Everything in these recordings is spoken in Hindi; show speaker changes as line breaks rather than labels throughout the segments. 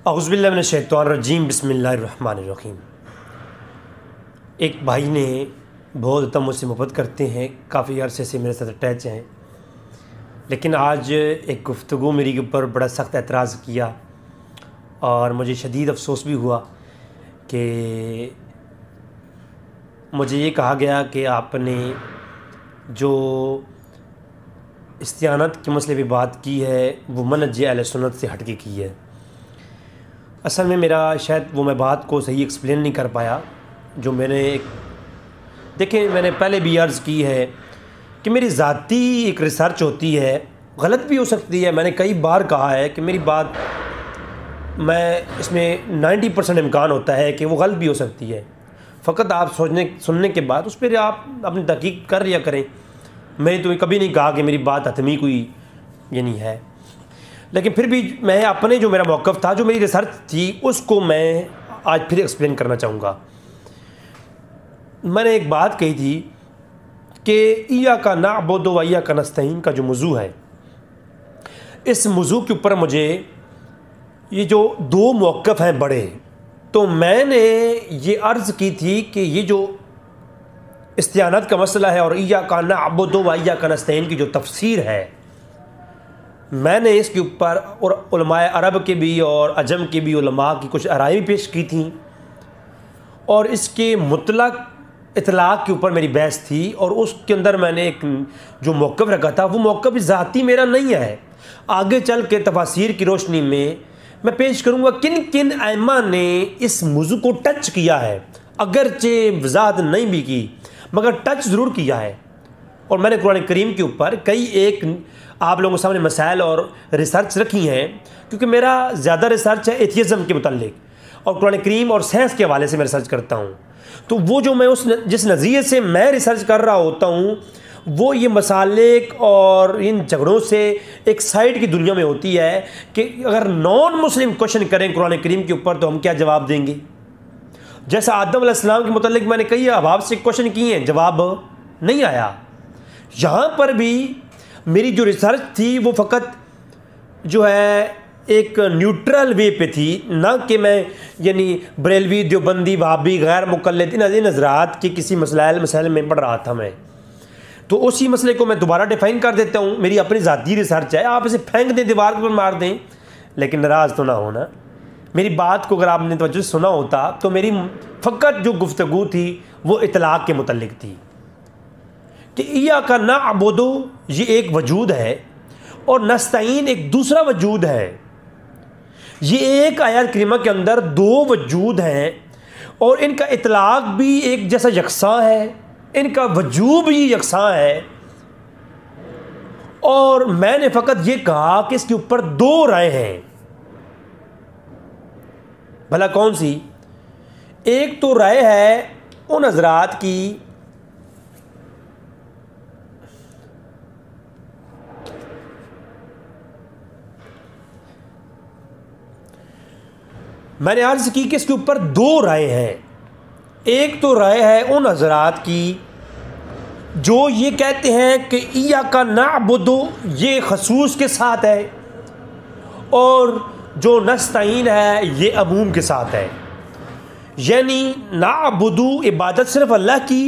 औज़ुबिल्लाहि मिनश्शैतानिर्रजीम बिस्मिल्लाहिर्रहमानिर्रहीम। एक भाई ने बहुत ज़्यादा मुझसे मोहब्बत करते हैं, काफ़ी अरसे से मेरे साथ अटैच हैं, लेकिन आज एक गुफ्तगू मेरी के ऊपर बड़ा सख्त एतराज़ किया और मुझे शदीद अफसोस भी हुआ कि मुझे ये कहा गया कि आपने जो इस्तियानत के मसले पे बात की है वो मनहज अहले सुन्नत से हट के की है। असल में मेरा शायद मैं बात को सही एक्सप्लेन नहीं कर पाया। जो मैंने पहले भी अर्ज़ की है कि मेरी ज़ाती एक रिसर्च होती है, गलत भी हो सकती है। मैंने कई बार कहा है कि मेरी बात इसमें 90% इम्कान होता है कि वो गलत भी हो सकती है। फ़कत आप सुनने के बाद उस पर आप अपनी तहकीक कर लिया करें। मैंने तो कभी नहीं कहा कि मेरी बात हतमी कोई ये नहीं है, लेकिन फिर भी मैं अपने जो मेरा मौक़िफ़ था, जो मेरी रिसर्च थी, उसको मैं आज फिर एक्सप्लेन करना चाहूँगा। मैंने एक बात कही थी कि इय्याका नअबुदु व इय्याका नस्तईन का जो मौज़ू है, इस मौज़ू के ऊपर मुझे ये जो दो मौक़िफ़ हैं बड़े, तो मैंने ये अर्ज़ की थी कि ये जो इस्तियानत का मसला है और इय्याका नअबुदु व इय्याका नस्तईन की जो तफसीर है, मैंने इसके ऊपर और उलमाए अरब के भी और अजम के भी उलमा की कुछ आराई भी पेश की थी और इसके मुतलक इतलाक़ के ऊपर मेरी बहस थी। और उसके अंदर मैंने एक जो मौक़िफ़ रखा था वो मौक़िफ़ ज़ाती मेरा नहीं है। आगे चल के तफासीर की रोशनी में मैं पेश करूँगा किन किन आइम्मा ने इस मौज़ू को टच किया है, अगरचे वज़ाहत नहीं भी की मगर टच ज़रूर किया है। और मैंने कुरान करीम के ऊपर कई एक आप लोगों के सामने मसाइल और रिसर्च रखी हैं, क्योंकि मेरा ज़्यादा रिसर्च है एथियज़म के मुताल्लिक और कुरान करीम और साइंस के हवाले से मैं रिसर्च करता हूँ। तो वो जो मैं जिस नज़रिए से मैं रिसर्च कर रहा होता हूँ वो ये मसालिक और इन झगड़ों से एक साइड की दुनिया में होती है कि अगर नॉन मुस्लिम क्वेश्चन करें कुरान करीम के ऊपर तो हम क्या जवाब देंगे। जैसा आदम अलैहिस्सलाम के मुताल्लिक मैंने कई अहबाब से क्वेश्चन किए हैं, जवाब नहीं आया। यहाँ पर भी मेरी जो रिसर्च थी वो फ़कत जो है एक न्यूट्रल वे पे थी, ना कि मैं यानी बरेलवी, देवबंदी, वहाबी, गैर मुक़ल्लिद इन हज़रात के किसी मसाइल में पढ़ रहा था मैं। तो उसी मसले को मैं दोबारा डिफ़ाइन कर देता हूँ। मेरी अपनी ज़ाती रिसर्च है, आप इसे फेंक दें, दीवार पर मार दें, लेकिन नाराज़ तो ना होना। मेरी बात को अगर आपने तवज्जो से सुना होता तो मेरी फ़कत जो गुफ्तगू थी वो इतलाक़ के मुतल्लिक थी कि इय्याका नअबुदु ये एक वजूद है और नस्तईन एक दूसरा वजूद है। ये एक आयत करीमा के अंदर दो वजूद हैं और इनका इतलाक़ भी एक जैसा यकसा है, इनका वजूद भी यकसा है। और मैंने फ़कत ये कहा कि इसके ऊपर दो राय हैं। भला कौन सी? एक तो राय है उन हज़रात की मैंने अर्ज़ की कि इसके ऊपर दो राय हैं। एक तो राय है उन हज़रात की जो ये कहते हैं कि इय्याका नअबुदु ये खसूस के साथ है और जो नस्तईन है ये अमूम के साथ है। यानी नअबुदु इबादत सिर्फ़ अल्लाह की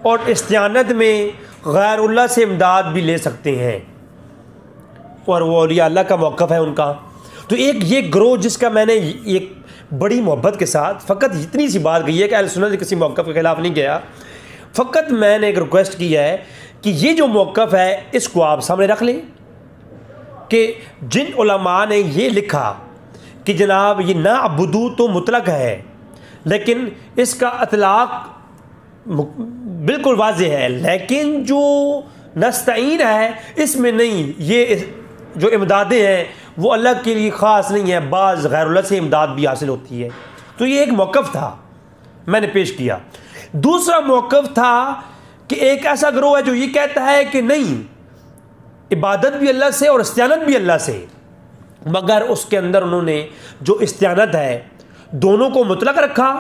और इस्तियानत में गैरुल्लाह से इमदाद भी ले सकते हैं और वो औलिया अल्लाह का मौक़िफ़ है उनका। तो एक ये ग्रोह जिसका मैंने एक बड़ी मोहब्बत के साथ फ़कत इतनी सी बात कही है कि अहले सुन्नत के किसी मौक़िफ़ के ख़िलाफ़ नहीं गया, फ़कत मैंने एक रिक्वेस्ट की है कि ये जो मौक़िफ़ है इसको आप सामने रख लें कि जिन उलमा ने ये लिखा कि जनाब ये नअबुदु तो मुतलक है लेकिन इसका इतलाक़ बिल्कुल वाज़ेह है, लेकिन जो नस्तईन है इसमें नहीं, ये जो इमदादें हैं वो अल्लाह के लिए ख़ास नहीं है, बाज़ गैरुल्लाह से इमदाद भी हासिल होती है। तो ये एक मौक़िफ़ था मैंने पेश किया। दूसरा मौक़िफ़ था कि एक ऐसा गिरोह है जो ये कहता है कि नहीं, इबादत भी अल्लाह से और इस्तियानत भी अल्लाह से, मगर उसके अंदर उन्होंने जो इस्तियानत है दोनों को मुतलक रखा,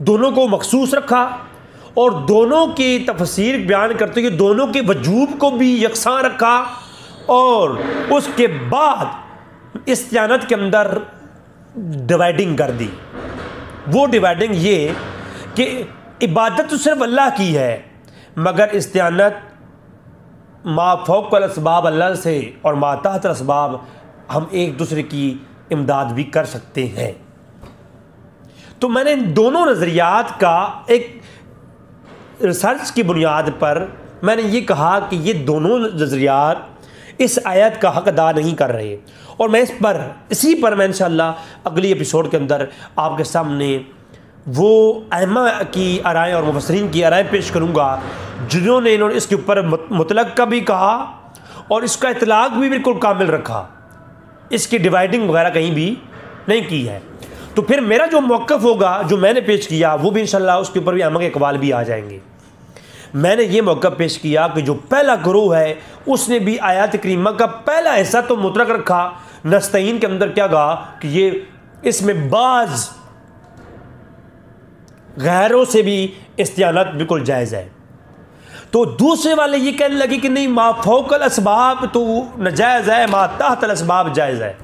दोनों को मखसूस रखा और दोनों की तफसीर बयान करते हुए दोनों के वजूब को भी यकसां रखा और उसके बाद इस्तियानत के अंदर डिवाइडिंग कर दी। वो डिवाइडिंग ये कि इबादत तो सिर्फ अल्लाह की है, मगर इस्तिआनत मा फौक़ल असबाब अल्लाह से और मा तहतल असबाब हम एक दूसरे की इमदाद भी कर सकते हैं। तो मैंने इन दोनों नज़रियात का एक रिसर्च की बुनियाद पर मैंने ये कहा कि ये दोनों नज़रियात इस आयत का हक अदा नहीं कर रहे, और मैं इसी पर मैं इंशाअल्लाह अगली एपिसोड के अंदर आपके सामने वो अइम्मा की आराएं और मुफस्सिरीन की आराएं पेश करूँगा जिन्होंने इन्होंने इसके ऊपर मुतलक का भी कहा और इसका इतलाक़ भी बिल्कुल कामिल रखा, इसकी डिवाइडिंग वगैरह कहीं भी नहीं की है। तो फिर मेरा जो मौक़िफ़ होगा जो मैंने पेश किया वो भी इंशाअल्लाह उसके ऊपर भी अइम्मा के अक़वाल भी आ जाएंगे। मैंने ये मौक़िफ़ पेश किया कि जो पहला गुरूह है उसने भी आयत करीमा का पहला हिस्सा तो मुतलक रखा, नस्तईन के अंदर क्या कहा कि ये इसमें बाज़ गैरों से भी इस्तिआनत बिल्कुल जायज़ है। तो दूसरे वाले ये कहने लगे कि नहीं, मा फौक़ल असबाब तो नाजायज़ है, मा तहतल असबाब जायज़ है।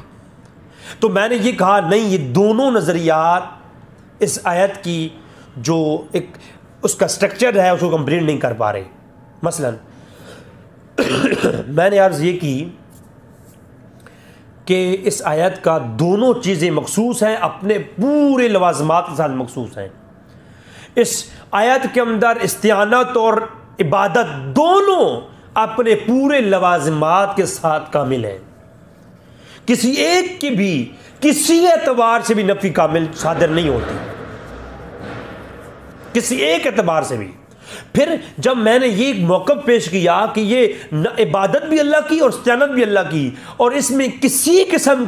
तो मैंने ये कहा नहीं, ये दोनों नज़रियात इस आयत की जो एक उसका स्ट्रक्चर है उसको कंप्लीट नहीं कर पा रहे। मसलन मैंने अर्ज़ ये की कि इस आयत का दोनों चीज़ें मखसूस हैं, अपने पूरे लवाज़िमात के साथ मखसूस हैं। इस आयत के अंदर इस्तिआनत और इबादत दोनों अपने पूरे लवाज़िमात के साथ कामिल हैं। किसी एक की भी किसी एतबार से भी नफ़ी कामिल सादर नहीं होती, किसी एक एतबार से भी। फिर जब मैंने ये मौक़िफ़ पेश किया कि ये इबादत भी अल्लाह की और इस्तिआनत भी अल्लाह की, और इसमें किसी किस्म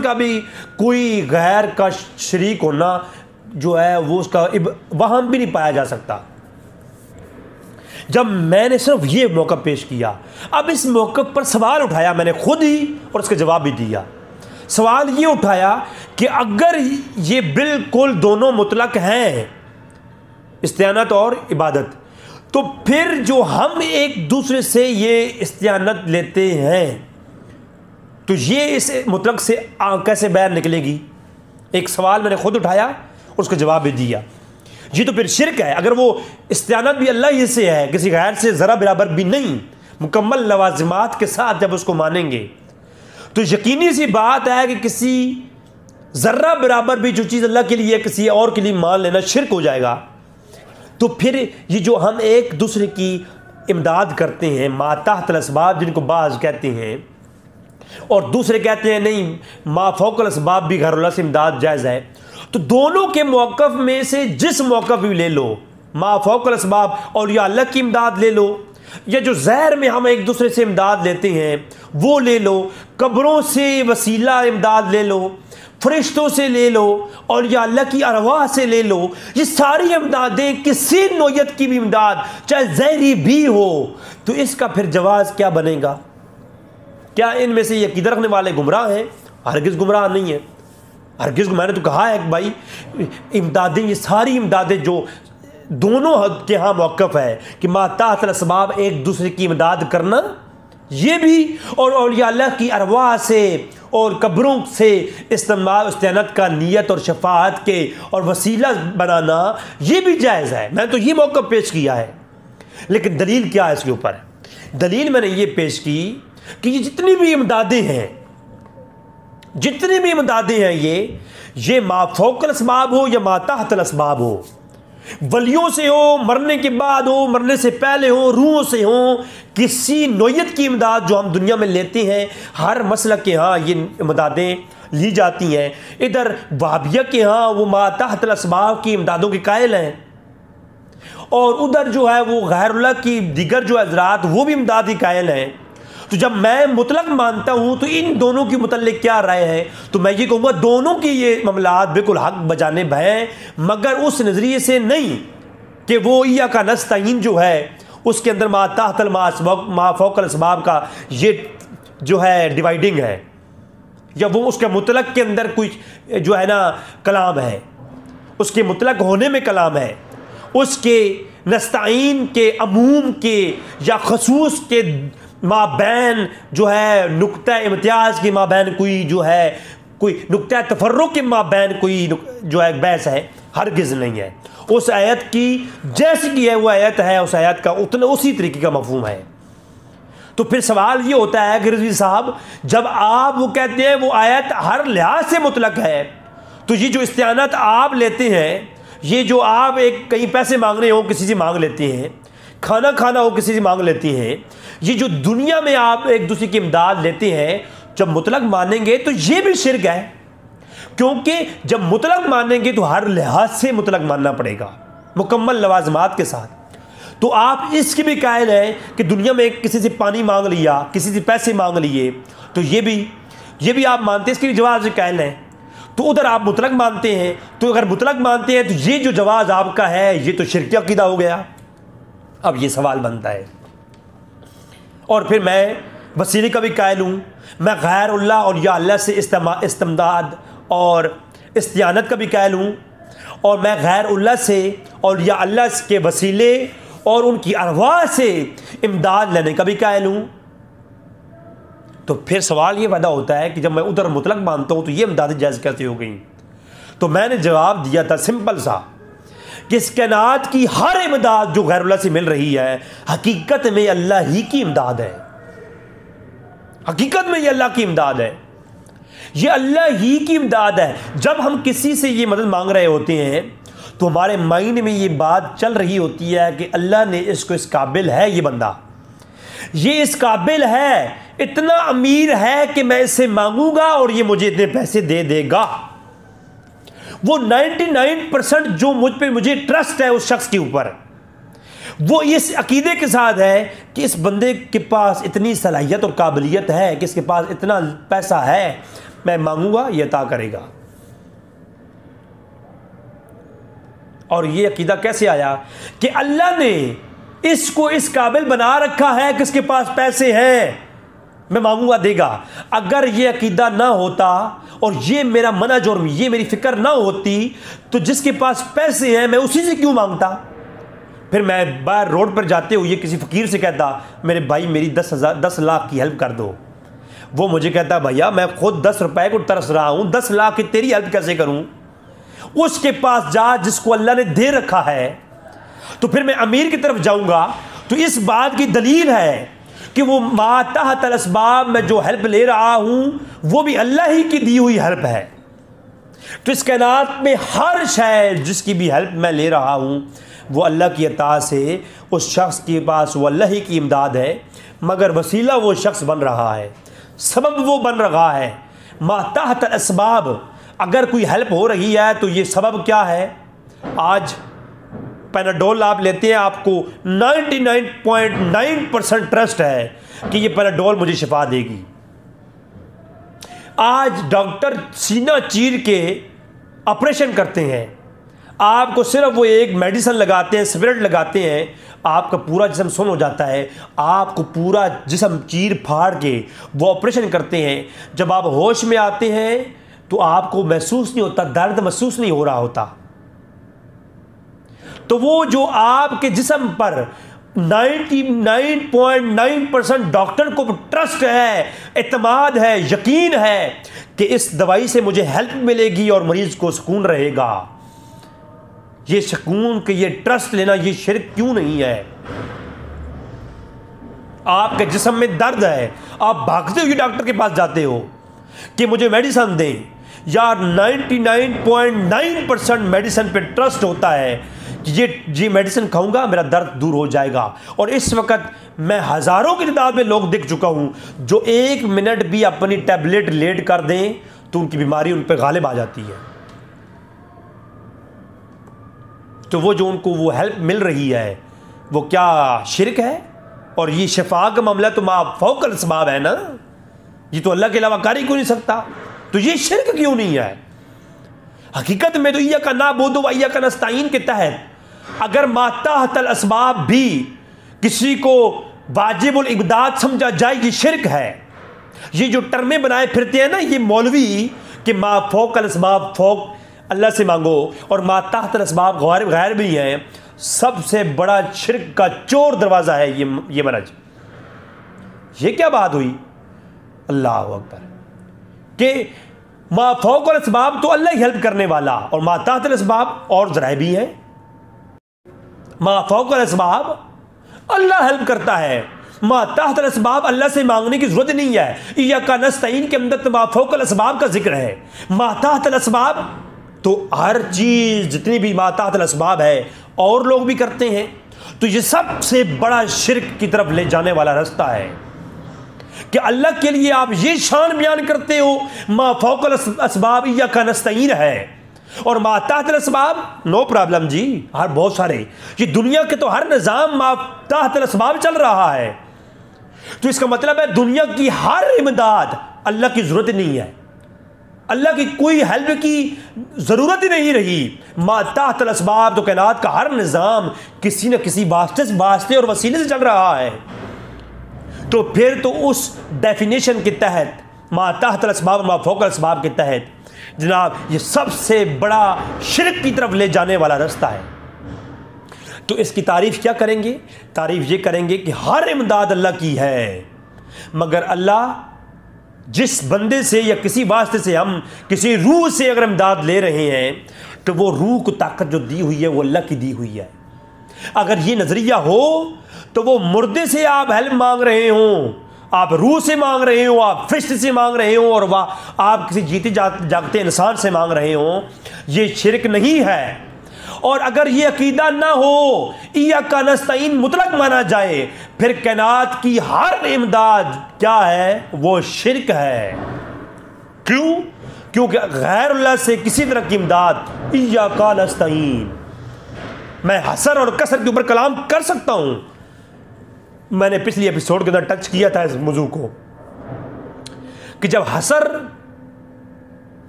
का भी कोई गैर का शरीक होना जो है वो उसका वहाँ भी नहीं पाया जा सकता। जब मैंने सिर्फ ये मौक़िफ़ पेश किया, अब इस मौक़िफ़ पर सवाल उठाया मैंने खुद ही और उसका जवाब भी दिया। सवाल ये उठाया कि अगर ये बिल्कुल दोनों मुतलक हैं, इस्तिआनत और इबादत, तो फिर जो हम एक दूसरे से ये इस्तिआनत लेते हैं तो ये इस मुतलक से कैसे बाहर निकलेगी? एक सवाल मैंने खुद उठाया और उसका जवाब भी दिया। ये तो फिर शिरक है। अगर वो इस्तिआनत भी अल्लाह ही से है, किसी गैर से ज़रा बराबर भी नहीं, मुकम्मल लवाज़िमात के साथ जब उसको मानेंगे तो यकीनी सी बात है कि किसी ज़र्रा बराबर भी जो चीज़ अल्लाह के लिए किसी और के लिए मान लेना शिरक हो जाएगा। तो फिर ये जो हम एक दूसरे की इमदाद करते हैं, मा तहतल असबाब जिनको बाज़ कहते हैं, और दूसरे कहते हैं नहीं, मा फौक़ल असबाब भी गैरुल्लाह से इमदाद जायज़ है, तो दोनों के मौक़िफ़ में से जिस मौक़िफ़ भी ले लो, मा फौक़ल असबाब और या अल्लाह की इमदाद ले लो, या जो ज़हर में हम एक दूसरे से इमदाद लेते हैं वो ले लो, कब्रों से वसीला इमदाद ले लो, फरिश्तों से ले लो, और या अल्लाह की अरवाह से ले लो, ये सारी इमदादें किसी नौयत की भी इमदाद चाहे ज़हरी भी हो, तो इसका फिर जवाज़ क्या बनेगा? क्या इनमें से ये अक़ीदा रखने वाले गुमराह हैं? हरगिज़ गुमराह नहीं है, हरगिज़। मैंने तो कहा है कि भाई इमदादें, ये सारी इमदादें जो दोनों के यहाँ मौक़िफ़ है कि मा तहतल असबाब एक दूसरे की इमदाद करना, ये भी, और औलिया अल्लाह की अरवाह से और कब्रों से इस्तिआनत का नियत और शफाअत के और वसीला बनाना, ये भी जायज़ है। मैंने तो ये मौक़िफ़ पेश किया है। लेकिन दलील क्या है इसके ऊपर? दलील मैंने ये पेश की कि ये जितनी भी इमदादें हैं ये मा फौक़ल असबाब हो या मा तहतल असबाब हो, वलियों से हो, मरने के बाद हो, मरने से पहले हो, रूहों से हो, किसी नौयत की इमदाद जो हम दुनिया में लेते हैं, हर मसलक के यहाँ ये इमदादें ली जाती हैं। इधर वहाबिया के यहाँ वो मा तहतल असबाब की इमदादों के कायल हैं, और उधर जो है वो गैरुल्लाह की दिगर जो हज़रात वो भी इमदाद की कायल हैं। तो जब मैं मुतलक मानता हूँ तो इन दोनों की मुतल्लिक़ क्या राय है? तो मैं ये कहूँगा दोनों की ये मामलात बिल्कुल हक बजानिब हैं, मगर उस नज़रिए से नहीं कि वो इया का नस्तईन जो है उसके अंदर मा तहतल मा फौक़ल असबाब का ये जो है डिवाइडिंग है, या वो उसके मुतलक के अंदर कोई जो है ना कलाम है, उसके मुतलक होने में कलाम है, उसके नस्तईन के अमूम के या खसूस के माबैन जो है नुक्ता इम्तियाज़ के माबैन कोई जो है कोई नुक्ता तफर्रुक के माबैन कोई जो है बहस है, हरगिज़ नहीं है। उस आयत की जैसी की है वो आयत है, उस आयत का उतना उसी तरीके का मफहूम है। तो फिर सवाल ये होता है कि रिजवी साहब, जब आप वो कहते हैं वो आयत हर लिहाज से मुतलक है, तो ये जो इस्तिआनत आप लेते हैं, ये जो आप एक कहीं पैसे मांगने हो किसी से मांग लेते हैं, खाना खाना हो किसी से मांग लेते हैं, ये जो दुनिया में आप एक दूसरे की इमदाद लेते हैं, जब मुतलक मानेंगे तो ये भी शिर्क है। क्योंकि जब मुतलक मानेंगे तो हर लिहाज से मुतलक मानना पड़ेगा, मुकम्मल लवाजमात के साथ। तो आप इसकी भी कायल हैं कि दुनिया में किसी से पानी मांग लिया, किसी से पैसे मांग लिए, तो ये भी आप मानते हैं, इसके भी जवाब से कायल हैं। तो उधर आप मुतलक मानते हैं, तो अगर मुतलक मानते हैं तो ये जो जवाब आपका है ये तो शिर्की अकीदा हो गया। अब ये सवाल बनता है, और फिर मैं वसीले का भी कायल हूँ, मैं गैरुल्लाह और या अल्लाह से इस्तिमदाद और इस्तिआनत का भी कायल हूँ, और मैं गैरुल्लाह से और या अल्लाह के वसीले और उनकी अरवाह से इमदाद लेने का भी कायल हूँ। तो फिर सवाल ये पैदा होता है कि जब मैं उधर मुतलक मानता हूँ तो ये इमदाद जायज़ कैसे हो गई? तो मैंने जवाब दिया था सिंपल सा कि इस कायनात की हर इमदाद जो गैरुल्लाह से मिल रही है, हकीकत में अल्लाह ही की इमदाद है। हकीकत में ये अल्लाह की इमदाद है, ये अल्लाह ही की इमदाद है। जब हम किसी से ये मदद मांग रहे होते हैं तो हमारे माइंड में ये बात चल रही होती है कि अल्लाह ने इसको इस काबिल है, ये बंदा ये इस काबिल है, इतना अमीर है कि मैं इससे मांगूंगा और ये मुझे इतने पैसे दे देगा। वो 99% जो मुझे ट्रस्ट है उस शख्स के ऊपर, वो इस अकीदे के साथ है कि इस बंदे के पास इतनी सलाहियत और काबिलियत है कि इसके पास इतना पैसा है, मैं मांगूंगा ये अता करेगा। और ये अकीदा कैसे आया कि अल्लाह ने इसको इस काबिल बना रखा है कि इसके पास पैसे हैं, मैं मांगूंगा देगा। अगर ये अकीदा ना होता और ये मेरा मना जुर्म, ये मेरी फिक्र ना होती, तो जिसके पास पैसे हैं मैं उसी से क्यों मांगता? फिर मैं बाहर रोड पर जाते हुए किसी फ़कीर से कहता, मेरे भाई मेरी 10 लाख की हेल्प कर दो। वो मुझे कहता, भैया मैं खुद 10 रुपए को तरस रहा हूँ, 10 लाख की तेरी हेल्प कैसे करूँ? उसके पास जा जिसको अल्लाह ने दे रखा है। तो फिर मैं अमीर की तरफ जाऊँगा तो इस बात की दलील है कि वो मातहतल असबाब में जो हेल्प ले रहा हूँ वो भी अल्लाह ही की दी हुई हेल्प है। तो इस कायनात में हर शय जिसकी भी हेल्प मैं ले रहा हूँ वो अल्लाह की अता से, उस शख्स के पास वो अल्लाह ही की इमदाद है, मगर वसीला वो शख्स बन रहा है, सबब वो बन रहा है। मातहतल असबाब, अगर कोई हेल्प हो रही है तो ये सबब क्या है? आज पैनाडोल आप लेते हैं, आपको 99.9% ट्रस्ट है कि ये पैनाडोल मुझे शिफा देगी। आज डॉक्टर सीना चीर के ऑपरेशन करते हैं, आपको सिर्फ वो एक मेडिसिन लगाते हैं, स्पिरिट लगाते हैं, आपका पूरा जिस्म सुन्न हो जाता है, आपको पूरा जिस्म चीर फाड़ के वो ऑपरेशन करते हैं। जब आप होश में आते हैं तो आपको महसूस नहीं होता, दर्द महसूस नहीं हो रहा होता। तो वो जो आपके जिस्म पर 99.9% डॉक्टर को ट्रस्ट है, एतमाद है, यकीन है कि इस दवाई से मुझे हेल्प मिलेगी और मरीज को सुकून रहेगा, ये सुकून के ये ट्रस्ट लेना ये शिर्क क्यों नहीं है? आपके जिस्म में दर्द है, आप भागते हुए डॉक्टर के पास जाते हो कि मुझे मेडिसिन दें। यार 99.9% मेडिसिन पे ट्रस्ट होता है कि ये मेडिसिन खाऊंगा मेरा दर्द दूर हो जाएगा। और इस वक्त मैं हज़ारों की तादाद में लोग देख चुका हूं जो 1 मिनट भी अपनी टैबलेट लेट कर दें तो उनकी बीमारी उन पर गालिब आ जाती है। तो वो जो उनको वो हेल्प मिल रही है वो क्या शिरक है? और ये शिफा का मामला तो मा फौकल असबाब है ना, ये तो अल्लाह के अलावा कर ही क्यों नहीं सकता, तो ये शिरक क्यों नहीं है? हकीकत में तो इय्याका नअबुदु व इय्याका नस्तईन के तहत अगर मातहतल असबाब भी किसी को वाजिबुल इबादत समझा जाए ये शिरक है। ये जो टर्में बनाए फिरते हैं ना ये मौलवी कि मा फौकल असबाब, फौक अल्लाह से मांगो और मातहतल असबाब गैर भी हैं, सबसे बड़ा शिरक का चोर दरवाज़ा है ये मरज। ये क्या बात हुई? अल्लाह अकबर। कि मा फौकल असबाब तो अल्लाह ही हेल्प करने वाला, और मा ताहतल असबाब और ज़राए भी हैं। मा फौकल असबाब अल्लाह हेल्प करता है, मा ताहतल असबाब अल्लाह से मांगने की जरूरत नहीं है। इय्याका नस्तईन के अंदर तो मा फौकल असबाब का जिक्र है। मा ताहतल असबाब तो हर चीज़ जितनी भी मा ताहतल असबाब है और लोग भी करते हैं, तो ये सबसे बड़ा शिर्क की तरफ ले जाने वाला रास्ता है कि अल्लाह के लिए आप ये शान बयान करते हो मा फौकल असबाब इय्याका नस्तईन है, और मा ताहतल असबाब नो प्रॉब्लम जी, हर बहुत सारे, ये दुनिया के तो हर निज़ाम मा ताहतल असबाब चल रहा है। तो इसका मतलब है दुनिया की हर इमदाद अल्लाह की ज़रूरत नहीं है, अल्लाह की कोई हेल्प की ज़रूरत ही नहीं रही। मा ताहतल असबाब तो कायनात का हर निज़ाम किसी न किसी वास्ते और वसीले से चल रहा है। तो फिर तो उस डेफिनेशन के तहत मा ताहतल असबाब मा फौकल असबाब के तहत जनाब ये सबसे बड़ा शिर्क की तरफ ले जाने वाला रास्ता है। तो इसकी तारीफ़ क्या करेंगे? तारीफ़ ये करेंगे कि हर इमदाद अल्लाह की है, मगर अल्लाह जिस बंदे से या किसी वास्ते से हम किसी रूह से अगर इमदाद ले रहे हैं तो वो रूह को ताकत जो दी हुई है वो अल्लाह की दी हुई है। अगर ये नज़रिया हो तो वो मुर्दे से आप हेल्प मांग रहे हो, आप रूह से मांग रहे हो, आप फरिश्ते से मांग रहे हो, और वह आप किसी जीते जागते इंसान से मांग रहे हो, ये शिरक नहीं है। और अगर ये अकीदा ना हो, इय्याका नस्तईन मुतलक माना जाए, फिर कायनात की हर इमदाद क्या है? वो शिरक है। क्यों? क्योंकि गैरुल्लाह से किसी तरह की इमदाद इय्याका नस्तईन। मैं हसर और कसर के ऊपर कलाम कर सकता हूं, मैंने पिछली एपिसोड के अंदर टच किया था इस मौजू को कि जब हसर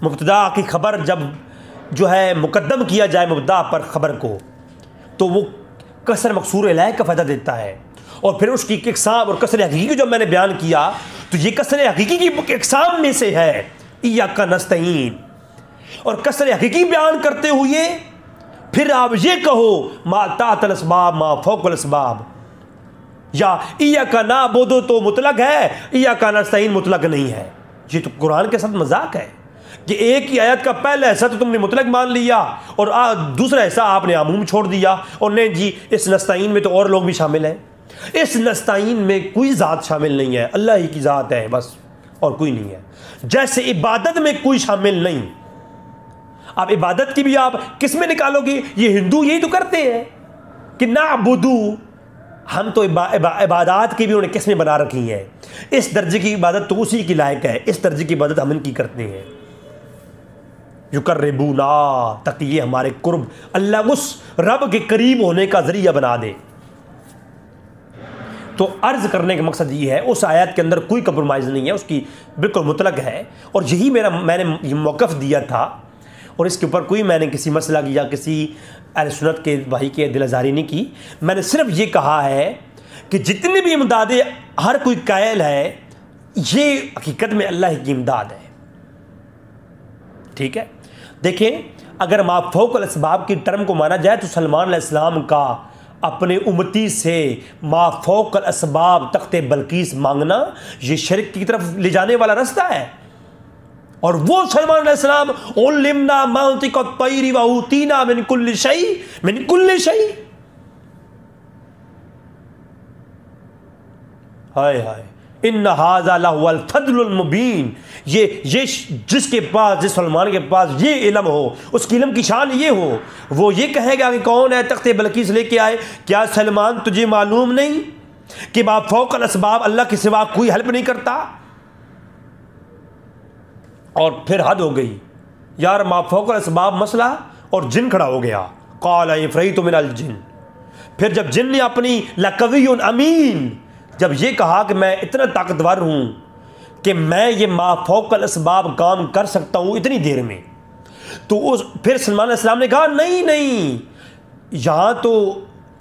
मुब्तदा की खबर जब जो है मुकद्दम किया जाए मुब्तदा पर खबर को, तो वो कसर मकसूर इलाही का फ़ायदा देता है। और फिर उसकी इक़साम और कसर हकीकी जब मैंने बयान किया तो ये कसर हकीकी की इक़साम में से है इय्याका नस्तईन। और कसर हकीकी बयान करते हुए फिर आप ये कहो मा ताहतल असबाब मा फौकल असबाब, या इय्याका नाअबुदु तो मुतलक है, इय्याका नस्तईन मुतलक नहीं है। ये तो कुरान के साथ मजाक है कि एक ही आयत का पहला हिस्सा तो तुमने मुतलक मान लिया और दूसरा हिस्सा आपने आमूम छोड़ दिया, और नहीं जी इस नस्तईन में तो और लोग भी शामिल हैं। इस नस्तईन में कोई ज़ात शामिल नहीं है, अल्लाह ही की ज़ात है बस, और कोई नहीं है। जैसे इबादत में कोई शामिल नहीं, आप इबादत की भी आप किस में निकालोगे? ये हिंदू यही तो करते हैं कि नाअबुदु, हम तो इबादत की भी उन्हें किस में बना रखी है। इस दर्जे की इबादत तो उसी की लायक है, इस दर्जे की इबादत हम इनकी करते हैं। युकर्रिबूना, ताकि ये हमारे कुर्ब अल्लाह उस रब के करीब होने का जरिया बना दे। तो अर्ज करने का मकसद ये है, उस आयत के अंदर कोई कंप्रोमाइज़ नहीं है, उसकी बिल्कुल मुतलक है। और यही मैंने मौक़िफ़ दिया था, और इसके ऊपर कोई मैंने किसी मसला या किसी अहले सुन्नत के भाई की दिलआज़ारी नहीं की। मैंने सिर्फ ये कहा है कि जितनी भी इमदादें हर कोई कायल है, ये हकीकत में अल्लाह की इमदाद है। ठीक है, देखें, अगर मा फौकल असबाब की टर्म को माना जाए तो सलमान अलैहिस्सलाम का अपने उम्मती से मा फौकल असबाब तख्ते बल्कीस मांगना ये शिर्क की तरफ ले जाने वाला रास्ता है। और वो सलमान अलैहिस्सलाम उल्लिमना मंतिक़ अत-तैर व ऊतीना मिन कुल्लि शै, हाय हाय इन्न हाज़ा लहुवल फद्लुल मुबीन। ये जिसके पास, जिस सलमान के पास ये इल्म हो, उसकी इल्म की शान ये हो, वो ये कहेगा कि कौन है तख्ते बल्कीस लेके आए? क्या सलमान तुझे मालूम नहीं कि मा फौकल असबाब अल्लाह के सिवा कोई हेल्प नहीं करता? और फिर हद हो गई यार, मा फौकल असबाब मसला और जिन खड़ा हो गया, क़ाल इफ़रीतु मिनल जिन। फिर जब जिन ने अपनी लक़वियुन अमीन, जब ये कहा कि मैं इतना ताकतवर हूँ कि मैं ये मा फौकल असबाब काम कर सकता हूँ इतनी देर में, तो फिर सलमान अलैहिस्सलाम ने कहा नहीं नहीं, यहाँ तो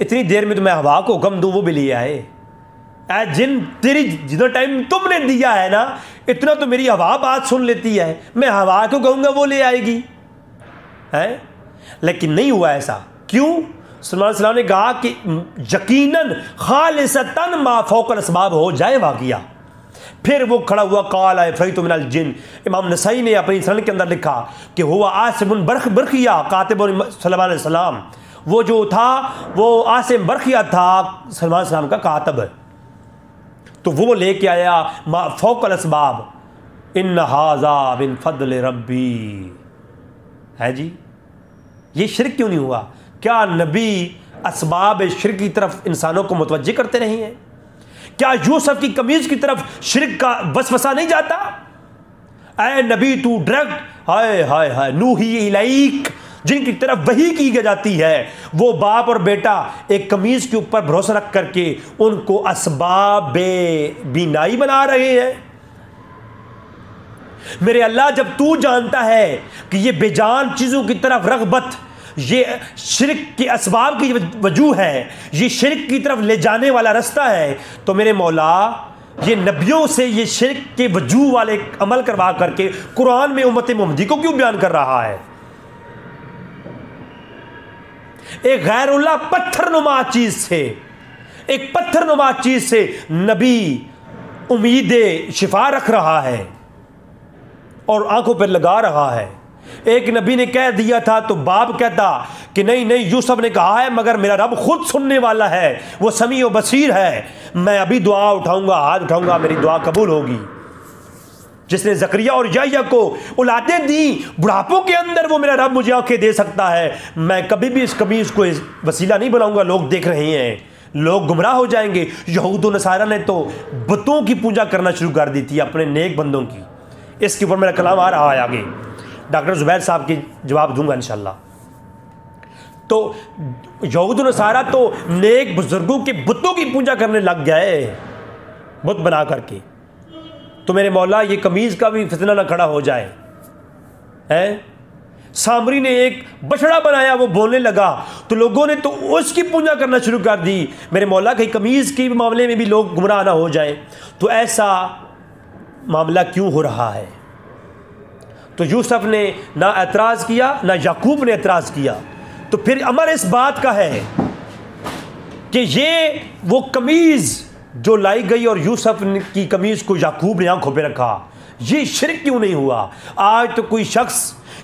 इतनी देर में तो मैं हवा को हुक्म दूँ वो भी ले आए। जिन तेरी जितना टाइम तुमने दिया है ना, इतना तो मेरी हवा बात सुन लेती है, मैं हवा को कहूँगा वो ले आएगी है। लेकिन नहीं हुआ ऐसा। क्यों? सलमान अलैहिस्सलाम ने कहा कि यकीनन खालिसतन मा फौकल असबाब हो जाए वाक़िया। फिर वो खड़ा हुआ, काल आए फ़री तो मिनल जिन। इमाम नसाई ने अपनी सनद के अंदर लिखा कि हुआ आसिम बरखिया कातिब सल्लल्लाहु अलैहि वसल्लम, वो जो था वो आसिम बरखिया था सल्लल्लाहु अलैहि वसल्लम का कातब। तो वो लेके आया फ़ौक़ल असबाब इन हाज़ा बिन फ़द्ल रब्बी। है जी, ये शिरक क्यों नहीं हुआ? क्या नबी असबाब शिरक की तरफ इंसानों को मुतवज्जे करते नहीं हैं? क्या यूसुफ की कमीज की तरफ शिरक का वसवसा नहीं जाता? ऐ नबी तू डायरेक्ट, हाय हाय हाय, नूही इलैक, जिनकी तरफ वही की जाती है, वो बाप और बेटा एक कमीज के ऊपर भरोसा रख करके उनको असबाब बीनाई बना रहे हैं। मेरे अल्लाह, जब तू जानता है कि ये बेजान चीज़ों की तरफ रग़बत ये शिरक के असबाब की वजूह है, ये शिरक की तरफ ले जाने वाला रास्ता है, तो मेरे मौला ये नबियों से ये शिरक के वजूह वाले अमल करवा करके कुरान में उम्मत मोहम्मदी को क्यों बयान कर रहा है? एक गैरुल्लाह पत्थरनुमा चीज़ से, एक पत्थरनुमा चीज़ से नबी उम्मीद शिफा रख रहा है और आंखों पर लगा रहा है। एक नबी ने कह दिया था तो बाप कहता कि नहीं नहीं, यूसुफ ने कहा है मगर मेरा रब खुद सुनने वाला है, वो समी व बसीर है, मैं अभी दुआ उठाऊंगा, हाथ उठाऊंगा, मेरी दुआ कबूल होगी। जिसने जकरिया और याह्या को औलादें दी, बुढ़ापों के अंदर वो मेरा रब मुझे आंखें दे सकता है, मैं कभी भी इस कमीज को वसीला नहीं बनाऊंगा। लोग देख रहे हैं, लोग गुमराह हो जाएंगे। यहूद व नसारा ने तो बुतों की पूजा करना शुरू कर दी थी, अपने नेक बंदों की। इसके ऊपर मेरा कलाम आ रहा है आगे, डॉक्टर जुबैर साहब के जवाब दूंगा इंशाल्लाह। तो यहूद व नसारा तो नेक बुजुर्गों के बुतों की पूजा करने लग गए, बुत बना करके। तो मेरे मौला, ये कमीज़ का भी फितना ना खड़ा हो जाए। है सामरी ने एक बछड़ा बनाया, वो बोलने लगा तो लोगों ने तो उसकी पूजा करना शुरू कर दी। मेरे मौला, कहीं कमीज़ के मामले में भी लोग गुमराह ना हो जाए। तो ऐसा मामला क्यों हो रहा है? तो यूसुफ ने ना एतराज़ किया, ना याकूब ने एतराज़ किया। तो फिर अमर इस बात का है कि ये वो कमीज़ जो लाई गई और यूसुफ की कमीज़ को याकूब ने आंखों पे रखा, ये शिरक क्यों नहीं हुआ? आज तो कोई शख्स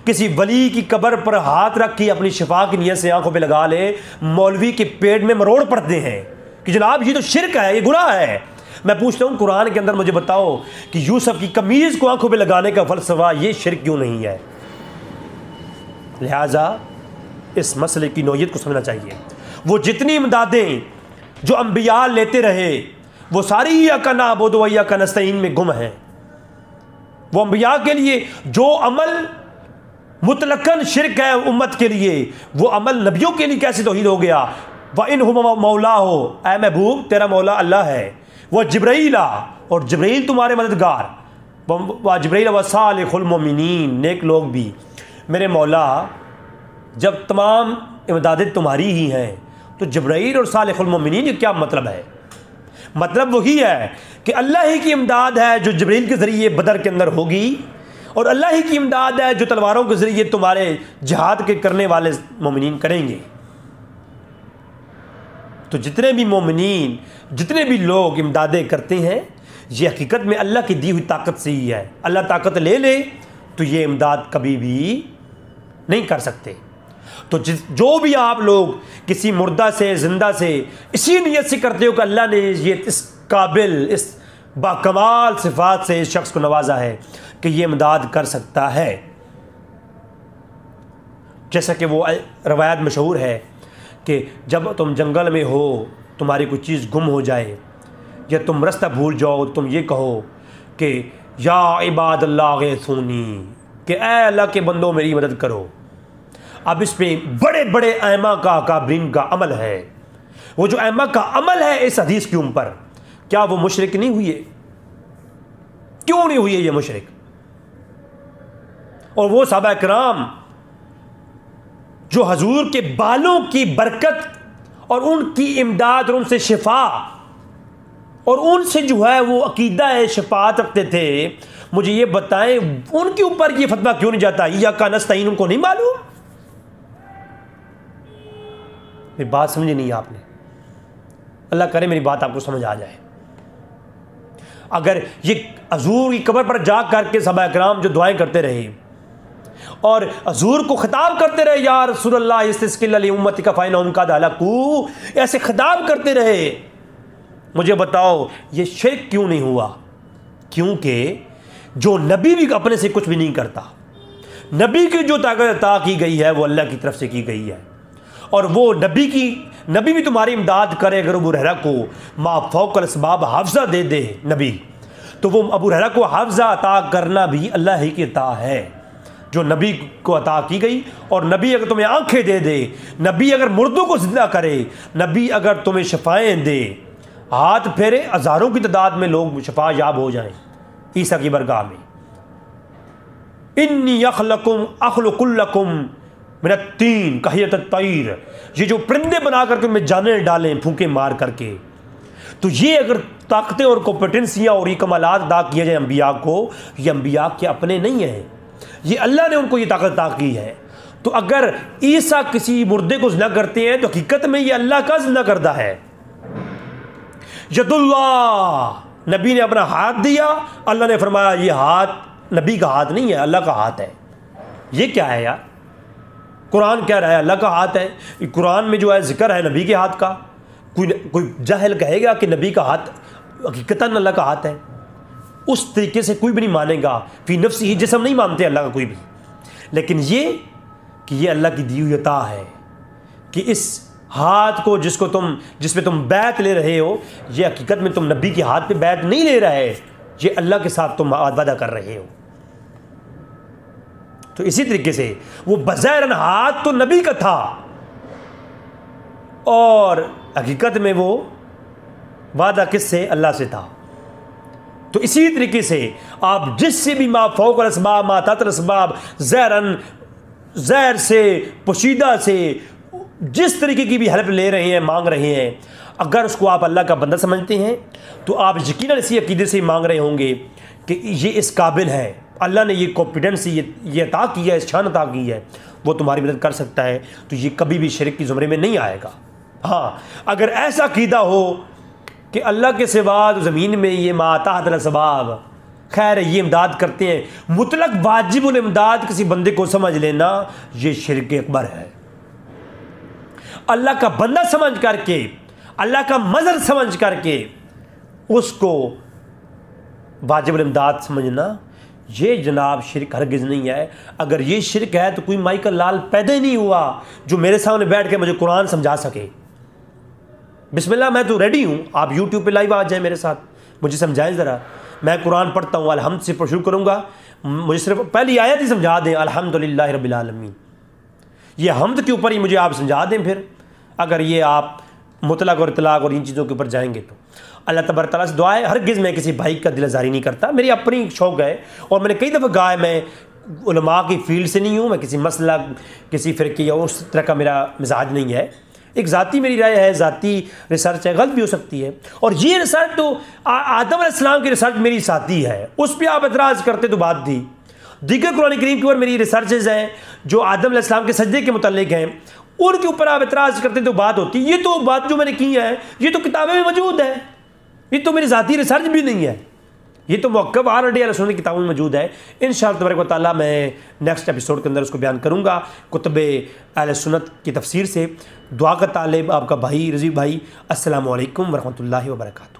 किसी वली की कब्र पर हाथ रख के अपनी शिफा की नीयत से आंखों पे लगा ले, मौलवी के पेट में मरोड़ पड़ते हैं कि जनाब ये तो शिरक है, ये गुनाह है। मैं पूछता हूँ, कुरान के अंदर मुझे बताओ कि यूसुफ की कमीज़ को आंखों पे लगाने का फलसफा ये शिरक क्यों नहीं है? लिहाजा इस मसले की नौयत को समझना चाहिए। वो जितनी इमदादें जो अंबिया लेते रहे, वो सारी इय्याका नअबुदु व इय्याका नस्तईन में गुम हैं। वो अंबिया के लिए जो अमल मुतलकन शिरक है उम्मत के लिए, वो अमल नबियों के लिए कैसे तौहीद हो गया? व इन मौला हो, ऐ महबूब तेरा मौला अल्लाह है, वह जिब्राइला, और जिब्राइल तुम्हारे मददगार, व जिब्राइल व सालिहुल मोमिनीन, नेक लोग भी। मेरे मौला, जब तमाम इमदादें तुम्हारी ही हैं तो जिब्राइल और सालिहुल मोमिनीन ये क्या मतलब है? मतलब वही है कि अल्लाह ही की इमदाद है जो जिब्राइल के ज़रिए बदर के अंदर होगी, और अल्लाह ही की इमदाद है जो तलवारों के ज़रिए तुम्हारे जिहाद के करने वाले मोमिनीन करेंगे। तो जितने भी मोमिनीन, जितने भी लोग इमदादें करते हैं, ये हकीकत में अल्लाह की दी हुई ताकत से ही है। अल्लाह ताकत ले ले तो ये इमदाद कभी भी नहीं कर सकते। तो जो भी आप लोग किसी मुर्दा से, जिंदा से इसी नीयत से करते हो कि अल्लाह ने ये इस काबिल, इस बाकमाल सिफात से इस शख्स को नवाजा है कि ये इमदाद कर सकता है। जैसा कि वो रवायत मशहूर है कि जब तुम जंगल में हो, तुम्हारी कोई चीज़ गुम हो जाए या तुम रास्ता भूल जाओ, तुम ये कहो कि या इबादल्लाह गैसूनी, कि ऐ अल्लाह के बंदों मेरी मदद करो। अब इस पे बड़े बड़े ऐमा का काबरीन का अमल है। वो जो ऐमा का अमल है इस हदीस के ऊपर, क्या वो मुशरिक नहीं हुए? क्यों नहीं हुए ये मुशरिक? और वो सहाबा किराम जो हजूर के बालों की बरकत और उनकी इमदाद और उनसे शिफा और उनसे जो है वो अकीदा है शफाअत रखते थे, मुझे ये बताएं उनके ऊपर ये फतवा क्यों नहीं जाता? इय्याका नस्तईन उनको नहीं मालूम? मेरी बात समझी नहीं आपने? अल्लाह करे मेरी बात आपको समझ आ जाए। अगर ये हजूर की कब्र पर जा करके सहाबा किराम जो दुआएं करते रहे और हजूर को खिताब करते रहे, या रसूलल्लाह इस्तिस्किल अली उम्मती का फ़ाइन उनका दालकू, ऐसे खिताब करते रहे, मुझे बताओ ये शिर्क क्यों नहीं हुआ? क्योंकि जो नबी भी अपने से कुछ भी नहीं करता, नबी की जो ताकत अता की गई है वो अल्लाह की तरफ से की गई है, और वो नबी भी तुम्हारी इमदाद करे। अगर अबू हुरैरा को मा फौकल असबाब हाफजा दे दे नबी, तो वो अबू हुरैरा को हाफजा अता करना भी अल्लाह ही की अता है जो नबी को अता की गई। और नबी अगर तुम्हें आंखें दे दे, नबी अगर मुर्दों को जिंदा करे, नबी अगर तुम्हें शफाएँ दे, हाथ फेरे हज़ारों की तादाद में लोग शफा याब हो जाएं ईसा की बरगाह में। इन्नी अखलुकुल्लकुम मिनत्तीन कहियत तैर, ये जो परिंदे बना करके उनमें जाने डालें फूंके मार करके, तो ये अगर ताकतें और कॉम्पिटेंसियाँ और ये कमालात अदा किए जाए अम्बिया को, ये अम्बिया के अपने नहीं हैं, ये अल्लाह ने उनको ये ताकत अता की है। तो अगर ईसा किसी मुर्दे को जिंदा करते हैं तो हकीकत में ये अल्लाह का जिंदा करता है। यदुल्लाह, नबी ने अपना हाथ दिया, अल्लाह ने फरमाया ये हाथ नबी का हाथ नहीं है, अल्लाह का हाथ है। ये क्या है यार? कुरान कह रहा है अल्लाह का हाथ है। कुरान में जो है जिक्र है नबी के हाथ का। कोई जाहिल कहेगा कि नबी का हाथ हकीकतन अल्लाह का हाथ है, उस तरीके से कोई भी नहीं मानेगा। फी नफ्सी ही जिस्म नहीं मानते अल्लाह का कोई भी। लेकिन ये कि ये अल्लाह की दी हुई अता है कि इस हाथ को जिसमें तुम बैत ले रहे हो, ये हकीकत में तुम नबी के हाथ पे बैत नहीं ले रहे, ये अल्लाह के साथ तुम वादा कर रहे हो। तो इसी तरीके से वो बज़ाहिरन हाथ तो नबी का था और हकीकत में वो वादा किससे? अल्लाह से था। तो इसी तरीके से आप जिससे भी मा फौकल असबाब मा तहतल असबाब, ज़हर से पोशीदा से जिस तरीके की भी हेल्प ले रहे हैं, मांग रहे हैं, अगर उसको आप अल्लाह का बंदा समझते हैं तो आप यकीनन इसी अकीदे से मांग रहे होंगे कि ये इस काबिल है, अल्लाह ने ये कॉन्फिडेंस ये अता की है, शान अता की है, वो तुम्हारी मदद कर सकता है। तो ये कभी भी शिरक की ज़ुमरे में नहीं आएगा। हाँ, अगर ऐसा अकीदा हो कि अल्लाह के सिवा ज़मीन में ये माताहतल असबाब, खैर ये इमदाद करते हैं, मुतलक वाजिबुल इमदाद किसी बंदे को समझ लेना, ये शिरक अकबर है। अल्लाह का बंदा समझ करके, अल्लाह का मज़हर समझ करके उसको वाजिबुल इमदाद समझना, ये जनाब शिरक हरगिज़ नहीं है। अगर ये शिरक है तो कोई माइकल लाल पैदा ही नहीं हुआ जो मेरे सामने बैठ के मुझे कुरान समझा सके। बिस्मिल्लाह, मैं तो रेडी हूँ, आप यूट्यूब पे लाइव आ जाएं मेरे साथ, मुझे समझाएं ज़रा। मैं कुरान पढ़ता हूँ, अलहम्द से शुरू करूँगा, मुझे सिर्फ पहली आयत ही समझा दें, अल्हम्दुलिल्लाहि रब्बिल आलमीन, ये हम्द के ऊपर ही मुझे आप समझा दें। फिर अगर ये आप मुतलक और इतलाक और इन चीज़ों के ऊपर जाएंगे तो अल्लाह तबारक तआला से दुआ है। हरगिज़ मैं किसी भाई का दिल आज़ारी नहीं करता, मेरी अपनी शौक़ है और मैंने कई दफ़ा कहा है मैं उलमा की फील्ड से नहीं हूँ, मैं किसी मसला किसी फ़िरक़े या उस तरह का मेरा मिजाज नहीं है। एक ज़ाती मेरी राय है, ज़ाती रिसर्च है, गलत भी हो सकती है। और ये रिसर्च तो आदम अलैहिस्सलाम की रिसर्च मेरी साथी है, उस पर आप एतराज़ करते तो बात थी। दीगर कुरान करीम के ऊपर मेरी रिसर्चेज़ हैं जो आदम अलैहिस्सलाम के सजदे के मुतल्लिक हैं, उनके ऊपर आप एतराज़ करते तो बात होती। ये तो बात जो मैंने की है ये तो किताबें में मौजूद है, ये तो मेरी ज़ाती रिसर्च भी नहीं है, ये तो मौक़िफ़ ऑलरेडी अहले सुन्नत की किताबों में मौजूद है। इंशाअल्लाह तबारक व तआला मैं नेक्स्ट एपिसोड के अंदर उसको बयान करूँगा कुतुब अहले सुन्नत की तफसीर से। दुआ का तालिब आपका भाई रज़ी भाई। अस्सलामु अलैकुम वरहमतुल्लाहि वबरकातुहू।